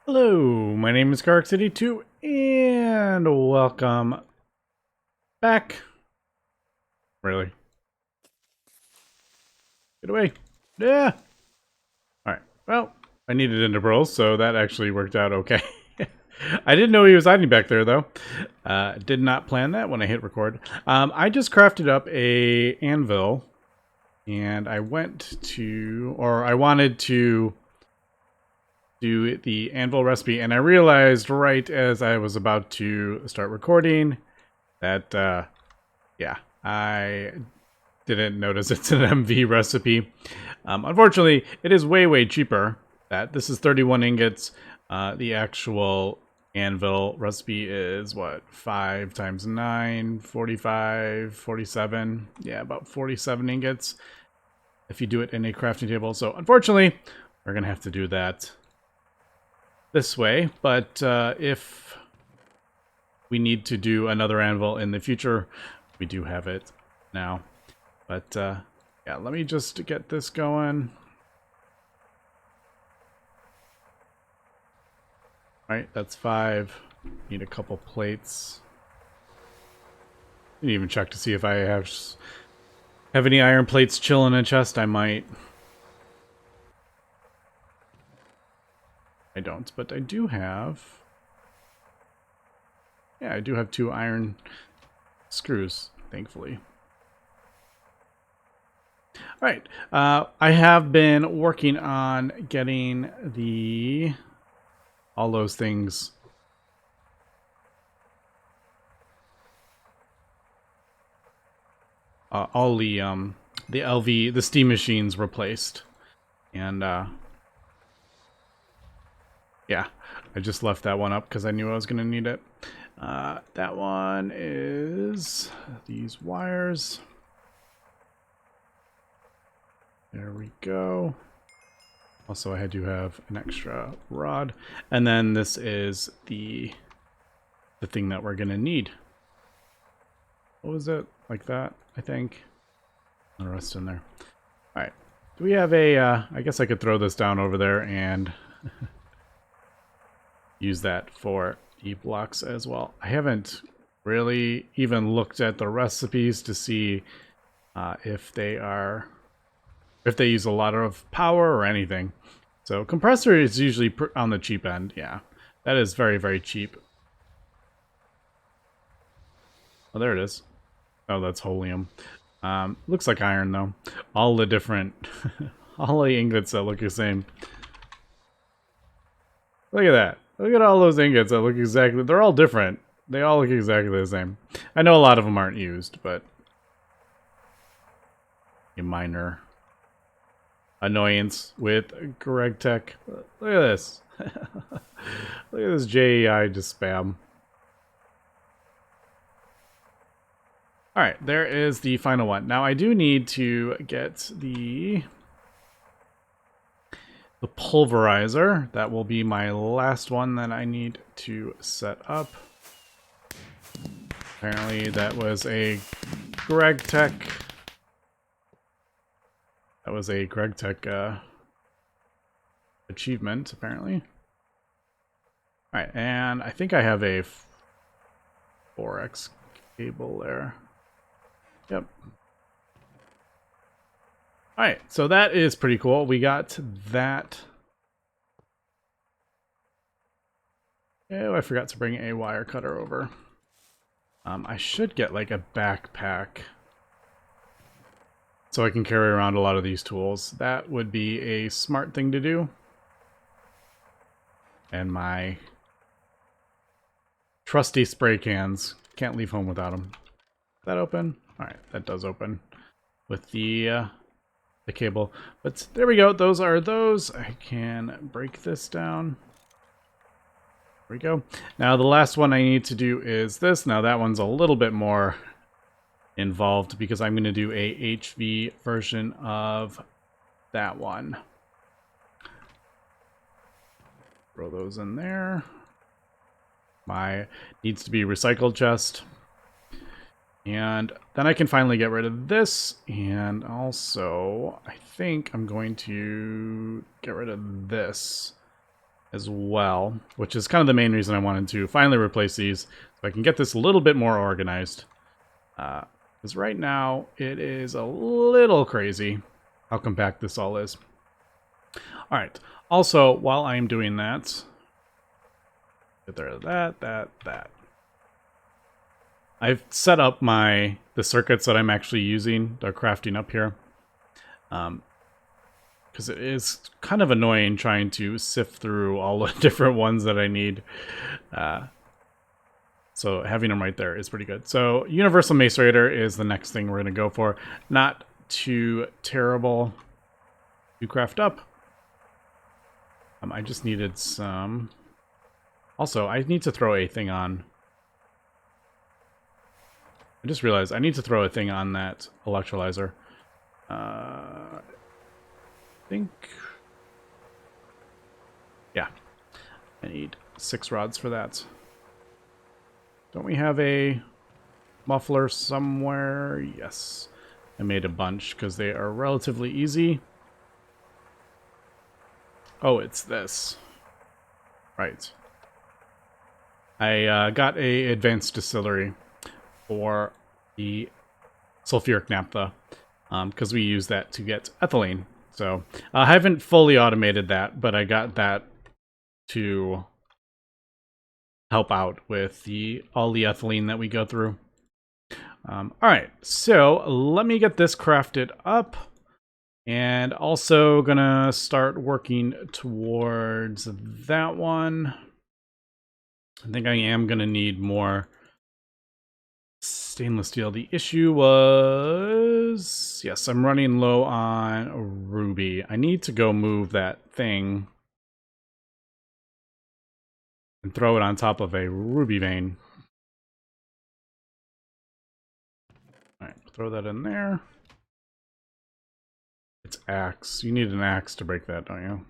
Hello, my name is GregTech, and welcome back. Really? Get away. Yeah. Alright, well, I needed ender pearls, so that actually worked out okay. I didn't know he was hiding back there, though. Did not plan that when I hit record. I just crafted up a anvil, and I wanted to do the anvil recipe, and I realized right as I was about to start recording that, yeah, I didn't notice it's an MV recipe. Unfortunately, it is way cheaper. This is 31 ingots. The actual anvil recipe is what, 5 times 9, 45, 47. Yeah, about 47 ingots if you do it in a crafting table. So unfortunately, we're gonna have to do that this way. But if we need to do another anvil in the future, we do have it now. But yeah, let me just get this going. All right, that's 5. Need a couple plates. Didn't even check to see if I have any iron plates chilling in a chest. I might. I don't, but I do have. Yeah, I do have 2 iron screws, thankfully. All right, I have been working on getting all those things all the LV, the steam machines replaced. And yeah, I just left that one up because I knew I was going to need it. That one is these wires. There we go. Also, I had to have an extra rod. And then this is the thing that we're going to need. What was it? Like that, I think. The rest in there. All right. Do we have a, I guess I could throw this down over there and use that for E-blocks as well. I haven't really even looked at the recipes to see if they use a lot of power or anything. So compressor is usually on the cheap end. Yeah, that is very cheap. Oh, there it is. Oh, that's holium. Looks like iron though. All the different, all the ingots that look the same. Look at that. Look at all those ingots that look exactly, they're all different. They all look exactly the same. I know a lot of them aren't used, but a minor annoyance with GregTech. Look at this. Look at this JEI just spam. Alright, there is the final one. Now I do need to get the pulverizer. That will be my last one that I need to set up. Apparently that was a GregTech. That was a GregTech achievement, apparently. Alright, and I think I have a 4x cable there. Yep. Alright, so that is pretty cool. We got that. Oh, I forgot to bring a wire cutter over. I should get like a backpack so I can carry around a lot of these tools. That would be a smart thing to do. And my trusty spray cans. Can't leave home without them. Is that open? Alright, that does open with the cable. But there we go. Those are those. I can break this down. There we go. Now the last one I need to do is this. Now that one's a little bit more involved because I'm going to do a HV version of that one. Throw those in there. My needs to be recycled chest. And then I can finally get rid of this. And also, I think I'm going to get rid of this. as well, which is kind of the main reason I wanted to finally replace these, so I can get this a little bit more organized. Because right now, it is a little crazy how compact this all is. All right. Also, while I'm doing that, get rid of that. I've set up the circuits that I'm actually using. They're crafting up here. Because it is kind of annoying trying to sift through all the different ones that I need. So having them right there is pretty good. So Universal Macerator is the next thing we're going to go for. Not too terrible to craft up. I just needed some... Also, I need to throw a thing on... I just realized I need to throw a thing on that electrolyzer. I think... Yeah. I need 6 rods for that. Don't we have a muffler somewhere? Yes. I made a bunch because they are relatively easy. Oh, it's this. Right. I got a advanced distillery for the sulfuric naphtha because we use that to get ethylene. So I haven't fully automated that, but I got that to help out with all the ethylene that we go through. All right, so let me get this crafted up. And also gonna start working towards that one. I think I am gonna need more stainless steel. The issue was... Yes, I'm running low on ruby. I need to go move that thing and throw it on top of a ruby vein. Alright, throw that in there. It's axe. You need an axe to break that, don't you?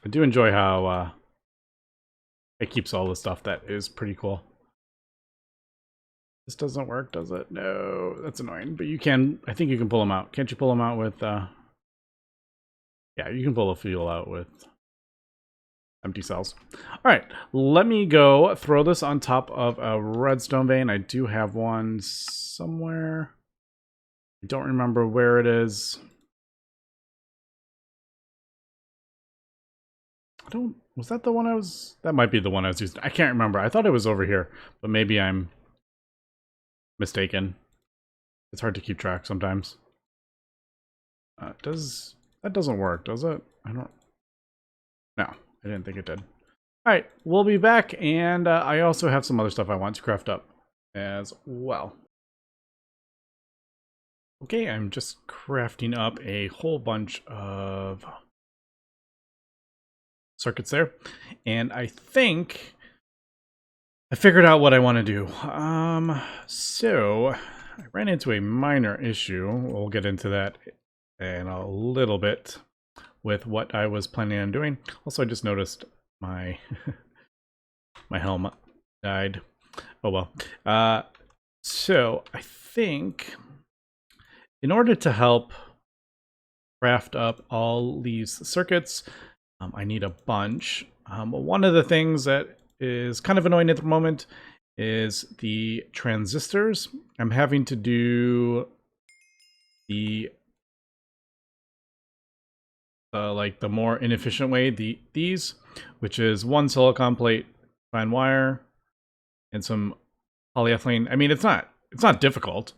I do enjoy how it keeps all the stuff. That is pretty cool. This doesn't work, does it? No, that's annoying. But you can, I think you can pull them out. Can't you pull them out with, yeah, you can pull a fuel out with empty cells. All right, let me go throw this on top of a redstone vein. I do have one somewhere. I don't remember where it is. Was that the one I was, that might be the one I was using. I can't remember. I thought it was over here, but maybe I'm mistaken. It's hard to keep track sometimes. That doesn't work, does it? No, I didn't think it did. All right, we'll be back, and I also have some other stuff I want to craft up as well. Okay, I'm just crafting up a whole bunch of circuits there, and I think I figured out what I want to do. So I ran into a minor issue. We'll get into that in a little bit with what I was planning on doing. Also, I just noticed my my helmet died. Oh well. So I think in order to help craft up all these circuits, I need a bunch. One of the things that is kind of annoying at the moment is the transistors. I'm having to do the like the more inefficient way, these, which is one silicon plate, fine wire, and some polyethylene. I mean, it's not difficult,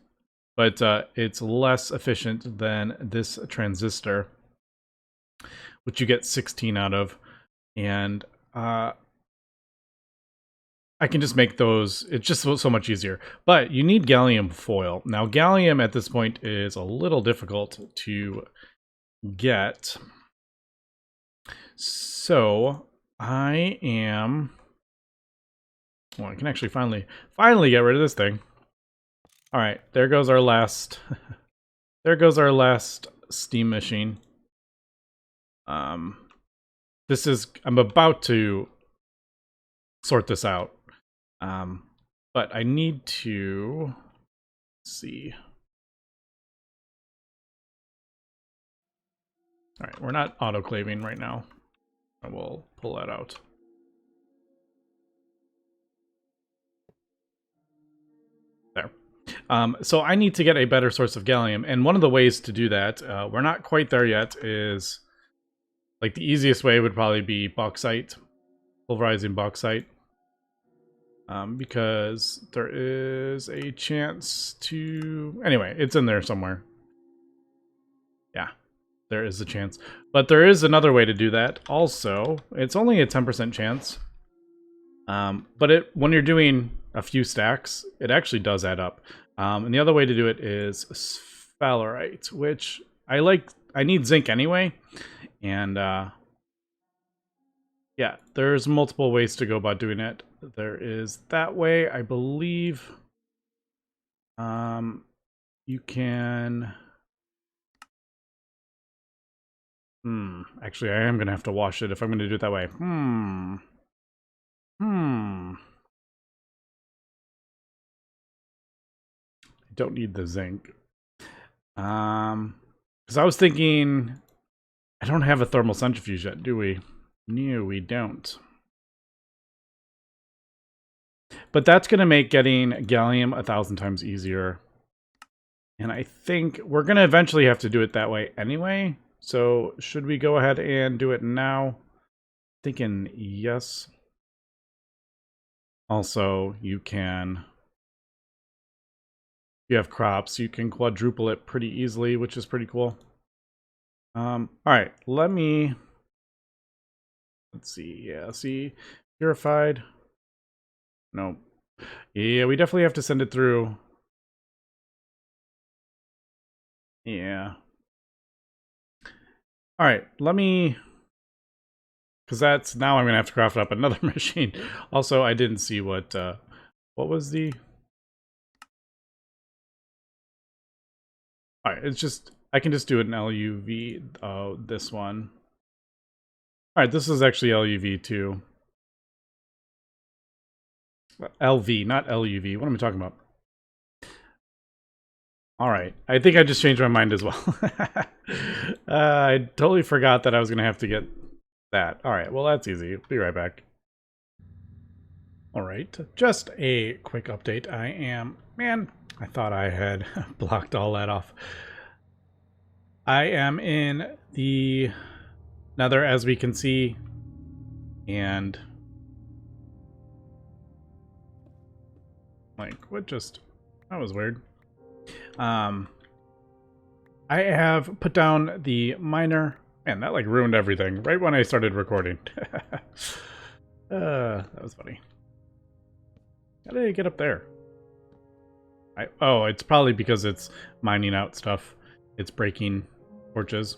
but it's less efficient than this transistor, which you get 16 out of, and I can just make those. It's just so much easier. But you need gallium foil. Now, gallium at this point is a little difficult to get. So I am... Well, I can actually finally get rid of this thing. All right, there goes our last... there goes our last steam machine. This is... I'm about to sort this out. But I need to Let's see. All right, we're not autoclaving right now. I will pull that out. There. So I need to get a better source of gallium, and one of the ways to do that, we're not quite there yet, is like the easiest way would probably be bauxite, pulverizing bauxite, because there is a chance to. Anyway, it's in there somewhere. Yeah, there is a chance, but there is another way to do that. Also, it's only a 10% chance. But when you're doing a few stacks, it actually does add up. And the other way to do it is sphalerite, which I like. I need zinc anyway, and yeah, there's multiple ways to go about doing it. There is that way, I believe. You can. Actually, I am gonna have to wash it if I'm gonna do it that way. Don't need the zinc. Because I was thinking, I don't have a thermal centrifuge yet, do we? No, we don't. But that's going to make getting gallium 1,000 times easier. And I think we're going to eventually have to do it that way anyway. So should we go ahead and do it now? Thinking yes. Also, you can, if you have crops, you can quadruple it pretty easily, which is pretty cool. All right, let's see. Yeah, see, purified. No. Yeah, we definitely have to send it through. Yeah. All right, because that's, now I'm gonna have to craft up another machine. Also, I didn't see what was the. All right, it's just, I can just do it in LUV. Oh, this one. All right, this is actually LUV too. LV, not LUV. What am I talking about? All right, I think I just changed my mind as well. I totally forgot that I was gonna have to get that. All right, well that's easy. Be right back. All right, just a quick update. I thought I had blocked all that off. I am in the Nether, as we can see, and like, what just, that was weird. I have put down the miner. Man, that like ruined everything right when I started recording. That was funny. How did I get up there? Oh, it's probably because it's mining out stuff. It's breaking torches.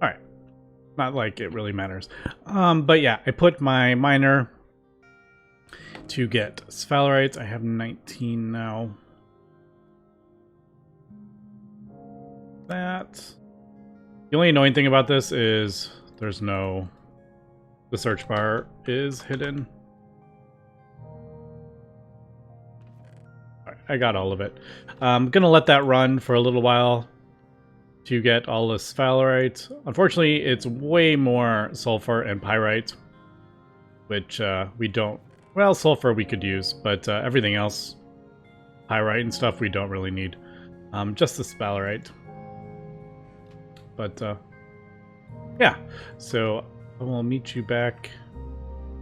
Alright. Not like it really matters. But yeah, I put my miner to get sphalerites. I have 19 now. That. The only annoying thing about this is there's no... The search bar is hidden. Right, I got all of it. I'm gonna let that run for a little while to get all the sphalerite. Unfortunately, it's way more sulfur and pyrite, which we don't... Well, sulfur we could use, but everything else, pyrite and stuff, we don't really need. Just the sphalerite. But yeah, so I will meet you back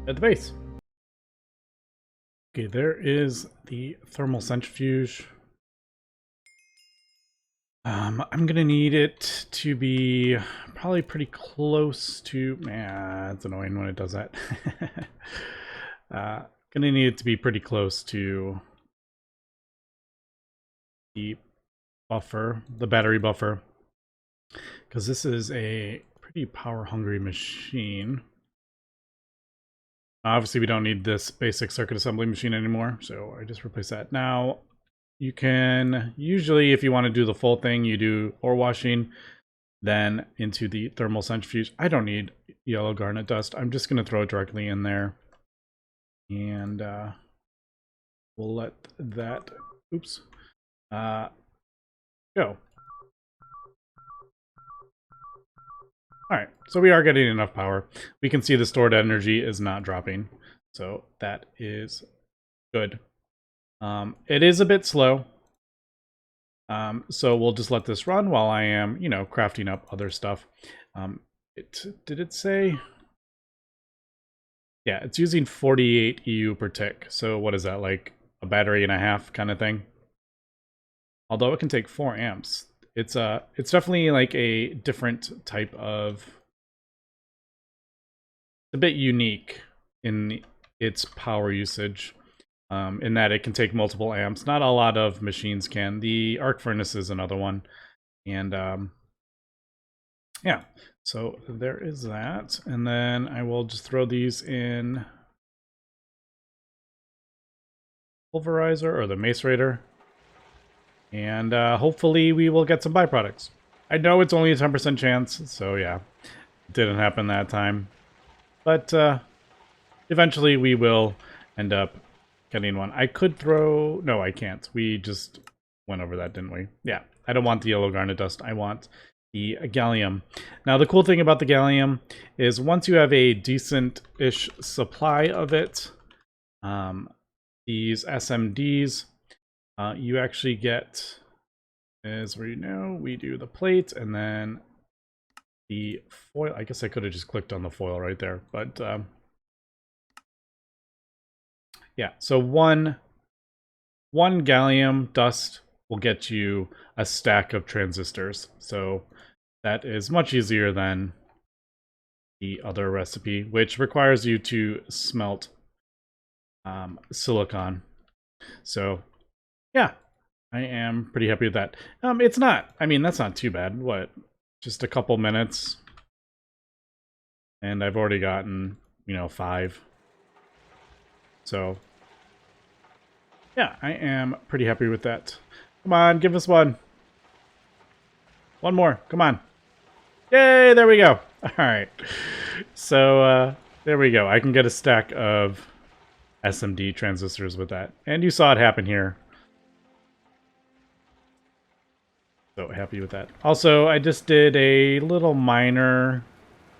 at the base. Okay, there is the thermal centrifuge. I'm gonna need it to be probably pretty close to... Yeah, it's annoying when it does that. Gonna need it to be pretty close to the buffer, the battery buffer, because this is a pretty power-hungry machine. Obviously, we don't need this basic circuit assembly machine anymore, so I just replace that. Now, you can usually, if you want to do the full thing, you do ore washing, then into the thermal centrifuge. I don't need yellow garnet dust. I'm just going to throw it directly in there. And we'll let that, oops, go. All right, so we are getting enough power. We can see the stored energy is not dropping, so that is good. It is a bit slow, so we'll just let this run while I am, you know, crafting up other stuff. Did it say? Yeah, it's using 48 EU per tick. So what is that, like a battery and a half kind of thing? Although it can take 4 amps. It's definitely like a different type of, a bit unique in its power usage, in that it can take multiple amps. Not a lot of machines can. The arc furnace is another one. And yeah, so there is that. And then I will just throw these in pulverizer or the macerator. And hopefully we will get some byproducts. I know it's only a 10% chance, so yeah, it didn't happen that time. But eventually we will end up getting one. I could throw... No, I can't. We just went over that, didn't we? Yeah, I don't want the yellow garnet dust. I want the gallium. Now, the cool thing about the gallium is once you have a decent-ish supply of it, these SMDs, you actually get, as we know, we do the plate and then the foil. I guess I could have just clicked on the foil right there, but yeah, so one gallium dust will get you a stack of transistors. So that is much easier than the other recipe, which requires you to smelt silicon. So yeah, I am pretty happy with that. It's not, I mean, that's not too bad. What, just a couple minutes? And I've already gotten, you know, 5. So yeah, I am pretty happy with that. Come on, give us one. One more, come on. Yay, there we go. All right. So there we go. I can get a stack of SMD transistors with that. And you saw it happen here. So happy with that. Also, I just did a little minor,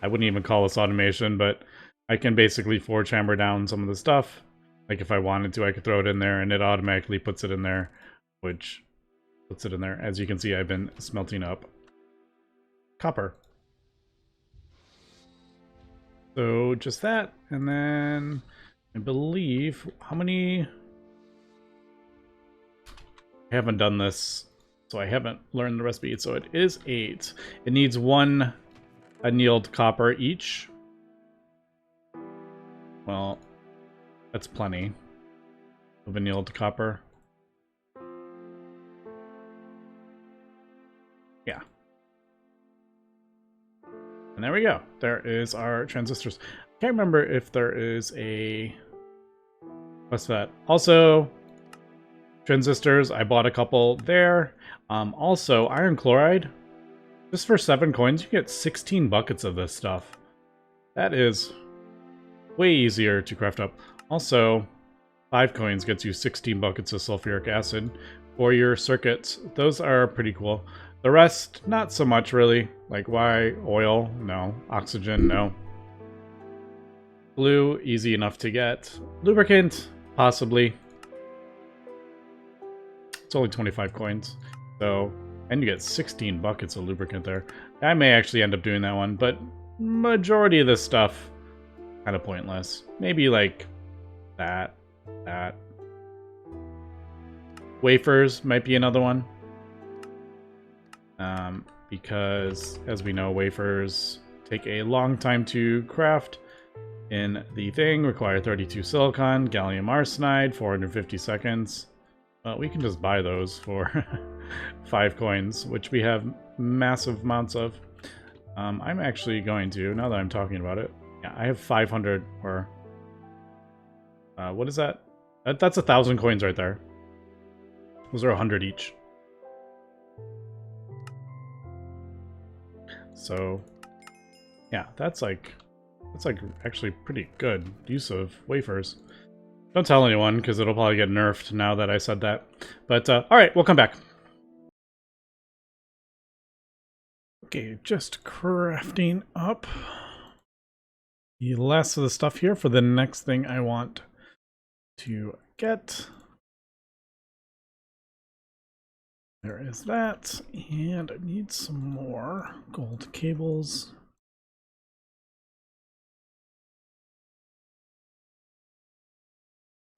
I wouldn't even call this automation, but I can basically forge hammer down some of the stuff. Like if I wanted to, I could throw it in there and it automatically puts it in there, which puts it in there. As you can see, I've been smelting up copper. So just that, and then I believe, how many? I haven't done this, so I haven't learned the recipe. So it is 8. It needs 1 annealed copper each. Well, that's plenty of annealed copper. Yeah. And there we go. There is our transistors. I can't remember if there is a... What's that? Also, transistors. I bought a couple there. Also, iron chloride. Just for 7 coins, you get 16 buckets of this stuff. That is way easier to craft up. Also, 5 coins gets you 16 buckets of sulfuric acid for your circuits. Those are pretty cool. The rest, not so much really. Like why oil? No. Oxygen? No. Glue, easy enough to get. Lubricant, possibly. It's only 25 coins. So, and you get 16 buckets of lubricant there. I may actually end up doing that one, but majority of this stuff, kind of pointless. Maybe like that. Wafers might be another one. Because, as we know, wafers take a long time to craft in the thing, require 32 silicon, gallium arsenide, 450 seconds. Well, we can just buy those for 5 coins, which we have massive amounts of. I'm actually going to, now that I'm talking about it, yeah, I have 500, or... what is that? That's 1,000 coins right there. Those are 100 each. So, yeah, that's like actually pretty good use of wafers. Don't tell anyone, because it'll probably get nerfed now that I said that. But, alright, we'll come back. Okay, just crafting up the last of the stuff here for the next thing I want to get. There is that, and I need some more gold cables.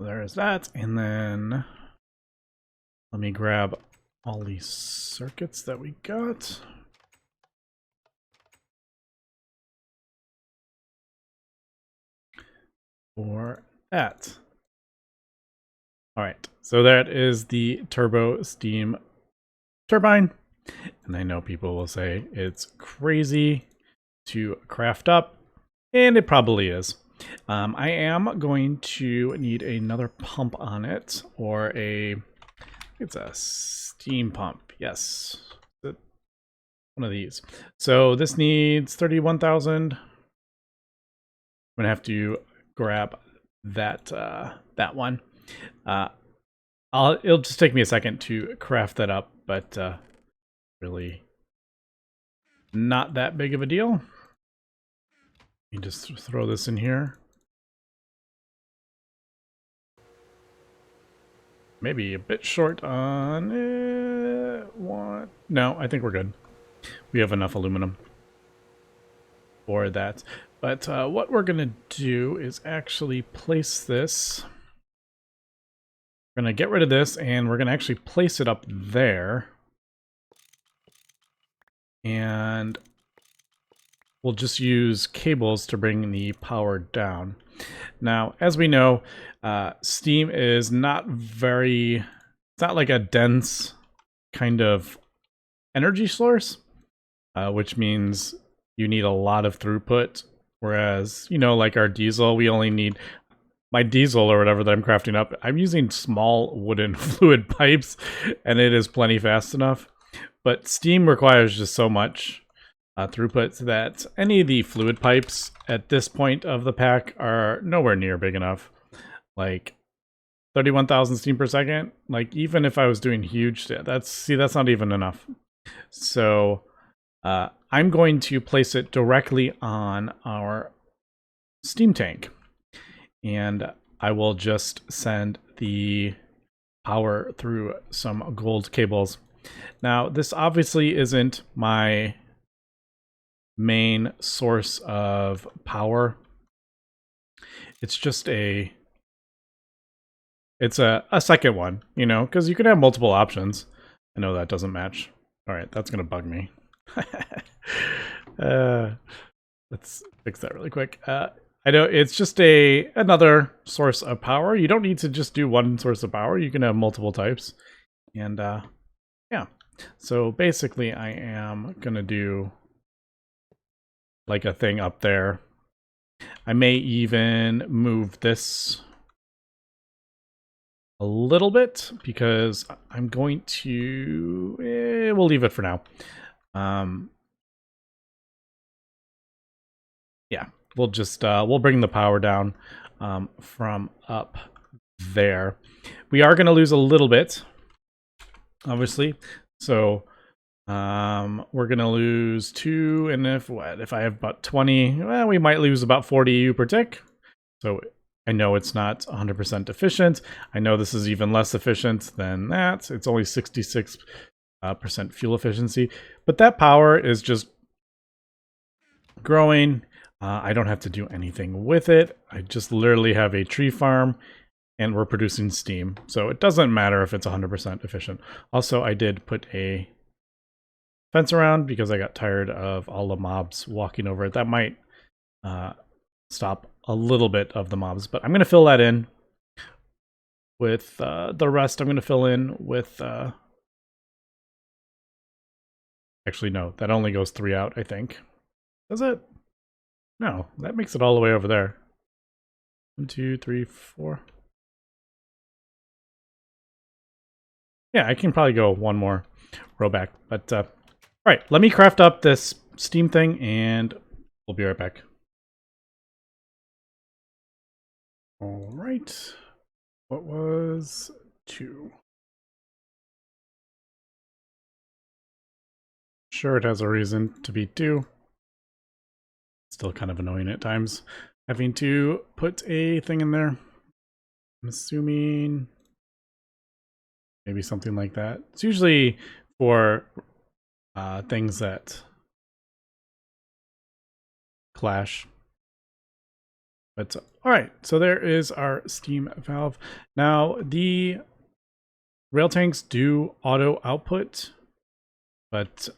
There is that, and then let me grab all these circuits that we got. For that. All right, so that is the turbo steam turbine. And I know people will say it's crazy to craft up, and it probably is. I am going to need another pump on it, or it's a steam pump. Yes, one of these. So this needs 31,000. I'm gonna have to grab that that one. It'll just take me a second to craft that up, but really not that big of a deal. You just throw this in here. Maybe a bit short on what? No, I think we're good. We have enough aluminum for that. But what we're gonna do is actually place this. We're gonna get rid of this, and we're gonna actually place it up there. And we'll just use cables to bring the power down. Now, as we know, steam is not very, it's not like a dense kind of energy source, which means you need a lot of throughput. Whereas, you know, like our diesel, we only need, my diesel or whatever that I'm crafting up, I'm using small wooden fluid pipes, and it is plenty fast enough. But steam requires just so much throughput that any of the fluid pipes at this point of the pack are nowhere near big enough. Like 31,000 steam per second, like even if I was doing huge, that's not even enough. So I'm going to place it directly on our steam tank, and I will just send the power through some gold cables. Now, this obviously isn't my main source of power. It's just it's a second one, you know, because you can have multiple options. I know that doesn't match. All right, that's gonna bug me. Let's fix that really quick. I know it's just another source of power. You don't need to just do one source of power. You can have multiple types. And yeah, so basically I am gonna do like a thing up there. I may even move this a little bit because I'm going to, we'll leave it for now. Yeah, we'll just, we'll bring the power down from up there. We are going to lose a little bit, obviously. So we're going to lose 2, and if I have about 20, well, we might lose about 40 EU per tick. So I know it's not 100% efficient. I know this is even less efficient than that. It's only 66% fuel efficiency, but that power is just growing. I don't have to do anything with it. I just literally have a tree farm, and we're producing steam. So it doesn't matter if it's 100% efficient. Also, I did put a fence around because I got tired of all the mobs walking over it. That might stop a little bit of the mobs, but I'm going to fill that in with the rest. I'm going to fill in with actually no, that only goes 3 out, I think. Does it? No, that makes it all the way over there. 1, 2, 3, 4. Yeah, I can probably go one more row back, but all right, let me craft up this steam thing and we'll be right back. All right, What was 2? Sure, it has a reason to be 2. Still kind of annoying at times having to put a thing in there. I'm assuming maybe something like that. It's usually for things that clash. But all right, so there is our steam valve. Now the rail tanks do auto output, but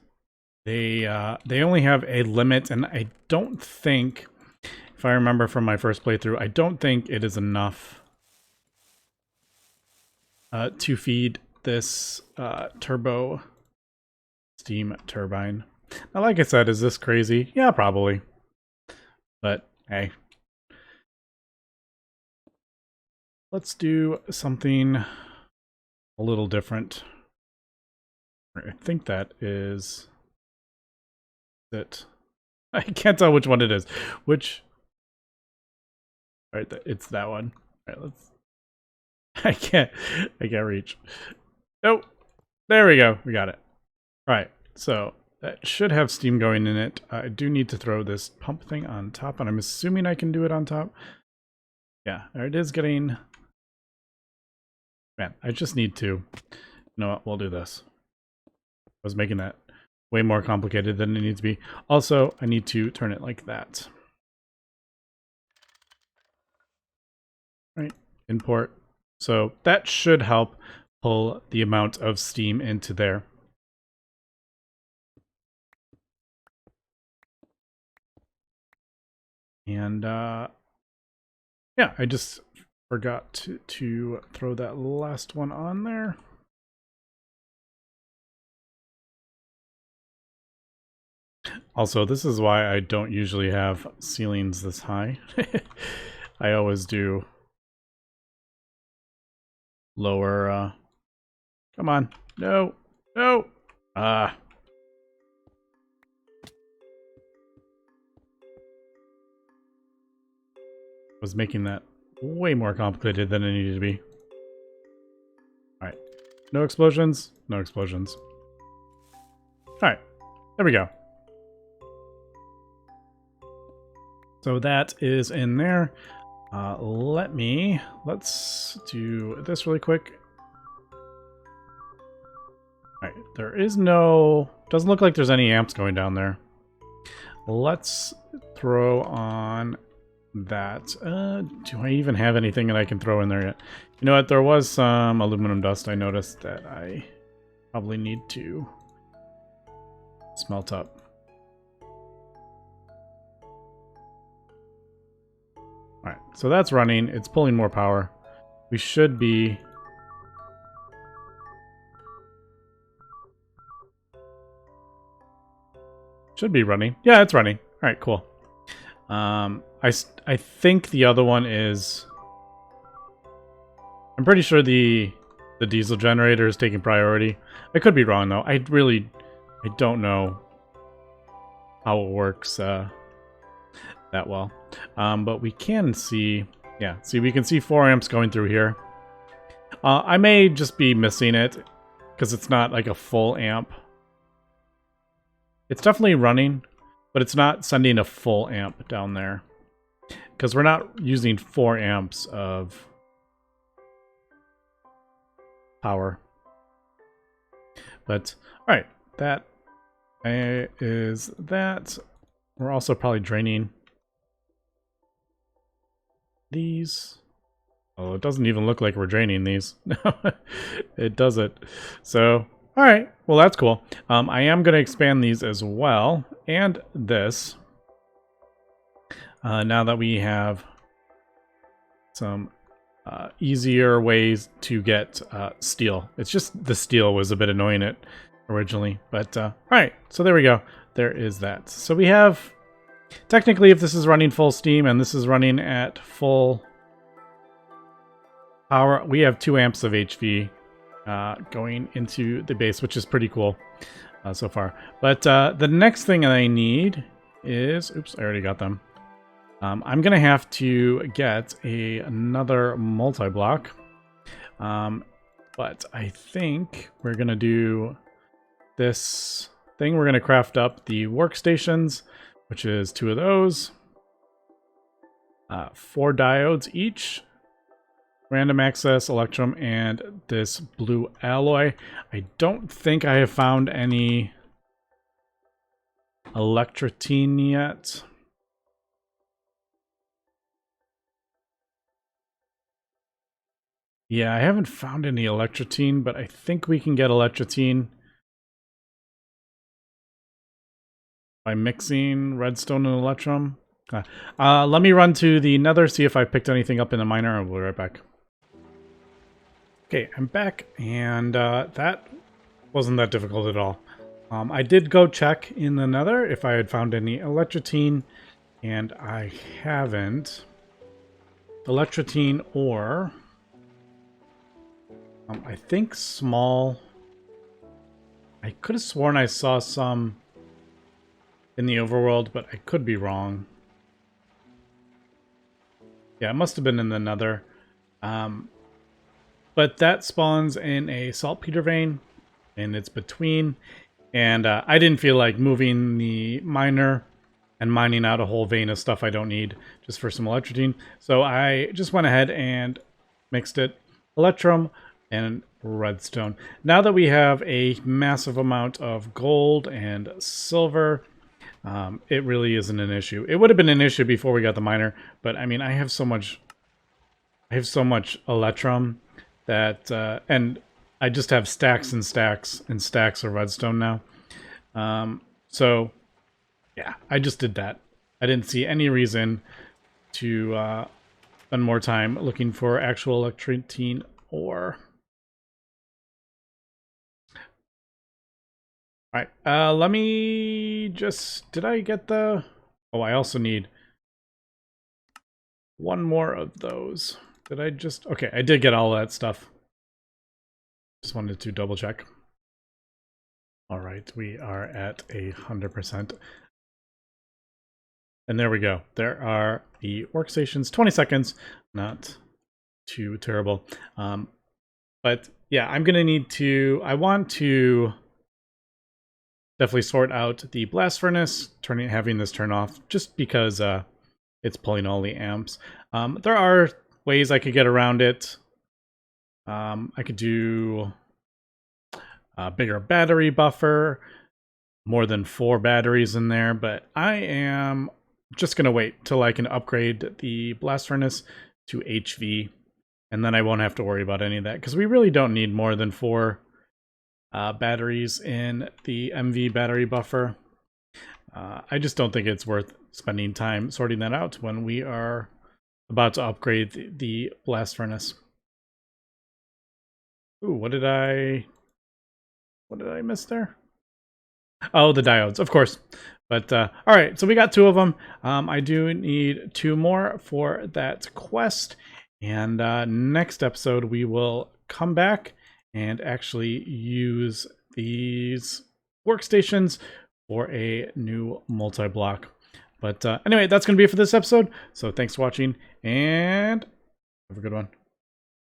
they only have a limit, and I don't think, if I remember from my first playthrough, I don't think it is enough to feed this turbo steam turbine. Now, like I said, is this crazy? Yeah, probably. But hey, let's do something a little different. I think that is it. I can't tell which one it is. Which? All right, it's that one. All right, let's. I can't reach. Nope. There we go. We got it. All right. So that should have steam going in it. I do need to throw this pump thing on top, and I'm assuming I can do it on top. Yeah, there it is getting... Man, I just need to... You know what? We'll do this. I was making that way more complicated than it needs to be. Also, I need to turn it like that. Right. Import. So that should help pull the amount of steam into there. And yeah, I just forgot to throw that last one on there. Also, this is why I don't usually have ceilings this high. I always do lower, come on. No, no. Was making that way more complicated than it needed to be. Alright. No explosions. No explosions. Alright. There we go. So that is in there. Let's do this really quick. Alright. There is no... Doesn't look like there's any amps going down there. Let's throw on... that. Do I even have anything that I can throw in there yet? You know what? There was some aluminum dust I noticed that I probably need to smelt up. Alright, so that's running. It's pulling more power. We should be... running. Yeah, it's running. Alright, cool. I think the other one is... I'm pretty sure the diesel generator is taking priority. I could be wrong, though. I don't know how it works that well. But we can see... Yeah, see, we can see 4 amps going through here. I may just be missing it, because it's not like a full amp. It's definitely running, but it's not sending a full amp down there. Because we're not using 4 amps of power. But, alright, that is that. We're also probably draining these. Oh, it doesn't even look like we're draining these. No, it doesn't. So, alright, well that's cool. I am going to expand these as well, and this. Now that we have some easier ways to get steel. It's just the steel was a bit annoying it originally. But, alright, so there we go. There is that. So we have, technically if this is running full steam and this is running at full power, we have 2 amps of HV going into the base, which is pretty cool so far. But the next thing I need is, oops, I already got them. I'm going to have to get another multi-block. But I think we're going to do this thing. We're going to craft up the workstations, which is 2 of those. 4 diodes each. Random access, electrum, and this blue alloy. I don't think I have found any electrotine yet. Yeah, I haven't found any electrotine, but I think we can get electrotine by mixing redstone and electrum. Let me run to the nether, see if I picked anything up in the miner, and we'll be right back. Okay, I'm back, and that wasn't that difficult at all. I did go check in the nether if I had found any electrotine, and I haven't. Electrotine or... I think small... I could have sworn I saw some in the overworld, but I could be wrong. Yeah, it must have been in the nether. But that spawns in a saltpeter vein, and it's between. And I didn't feel like moving the miner and mining out a whole vein of stuff I don't need just for some electrotine. So I just went ahead and mixed it, electrum and redstone. Now that we have a massive amount of gold and silver, it really isn't an issue. It would have been an issue before we got the miner, but I mean, I have so much electrum that, and I just have stacks and stacks and stacks of redstone now. So yeah, I just did that. I didn't see any reason to spend more time looking for actual electrotine ore. All right, let me just... Did I get the... Oh, I also need 1 more of those. Did I just... Okay, I did get all that stuff. Just wanted to double check. All right, we are at 100%. And there we go. There are the workstations. 20 seconds. Not too terrible. But yeah, I'm going to need to... I want to... definitely sort out the blast furnace, having this turn off, just because it's pulling all the amps. There are ways I could get around it. I could do a bigger battery buffer, more than 4 batteries in there, but I am just going to wait till I can upgrade the blast furnace to HV, and then I won't have to worry about any of that, because we really don't need more than 4 batteries in the MV battery buffer. I just don't think it's worth spending time sorting that out when we are about to upgrade the blast furnace. Ooh, what did I miss there? Oh, the diodes, of course. But all right, so we got 2 of them. I do need 2 more for that quest, and next episode we will come back and actually use these workstations for a new multi-block. But anyway, that's going to be it for this episode. So thanks for watching, and have a good one.